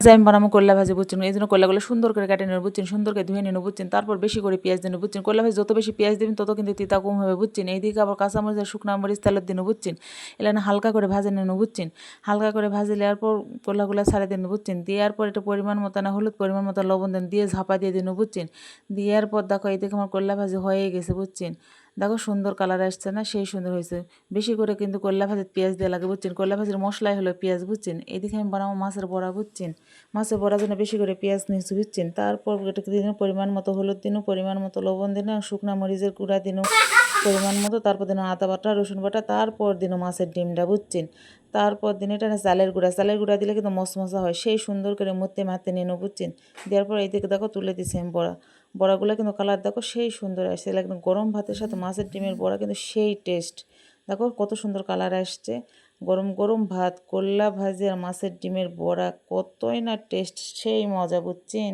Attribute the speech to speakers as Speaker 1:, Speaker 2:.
Speaker 1: যে আমি বানাবো করলা ভাজি বুঝছেন, এই জন্য করলাগুলো সুন্দর করে কেটে নেবো বুঝছেন, সুন্দর করে ধুয়ে নেবো বুঝছেন। তারপর বেশি করে পেঁয়াজ দিন বুঝছেন, করলা ভাজি যত বেশি পেঁয়াজ দেবেন তত কিন্তু তিতা কম হবে বুঝছেন। এইদিকে আবার কাঁচামরিচ আর শুকনো মরিচ তেলের দিন বুঝছেন, এলাকা হালকা করে ভাজে নেন বুঝছেন। হালকা করে ভাজি নেওয়ার পর করলাগুলো ছাড়ে দিন বুঝছেন। দেওয়ার পর এটা পরিমাণ মতো না হলুদ পরিমাণ মতো লবণ দেন, দিয়ে ঝাপা দিয়ে দিন বুঝছেন। দেওয়ার পর দেখো এইদিকে আমার করলা ভাজি হয়ে গেছে বুঝছেন। দেখো সুন্দর কালার আসছে না, সেই সুন্দর হয়েছে। বেশি করে কিন্তু করলা ভাজির পেঁয়াজ দেওয়া লাগে বুঝছেন, করলা ভাজির মশলাই হলো পেঁয়াজ বুঝছেন। এদিকে আমি বানাবো মাছের বড়া বুঝছেন, মাছের বড়ার জন্য বেশি করে পেঁয়াজ নিয়েছি বুঝছেন। তারপর এটাকে দিন পরিমাণ মতো হলুদ দিন, পরিমাণ মতো লবণ দিন, শুকনা মরিচের গুঁড়া দিন পরিমাণ মতো, তারপর দিন আদা বাটা রসুন বাটা, তারপর দিন মাছের ডিমটা বুঝছেন। তারপর দিন এটা চালের গুঁড়া দিলে কিন্তু মশমশা হয়, সেই সুন্দর করে মধ্যে মাতে নিন বুঝছেন। দেওয়ার পর এই দিকে দেখো তুলে দিছি আমি বড়াগুলো কিন্তু কালার দেখো সেই সুন্দর আসছে, একদম গরম ভাতের সাথে মাছের ডিমের বড়া কিন্তু সেই টেস্ট। দেখো কত সুন্দর কালার আসছে, গরম গরম ভাত, করলা ভাজি আর মাছের ডিমের বড়া, কতই না টেস্ট, সেই মজা বুঝছেন।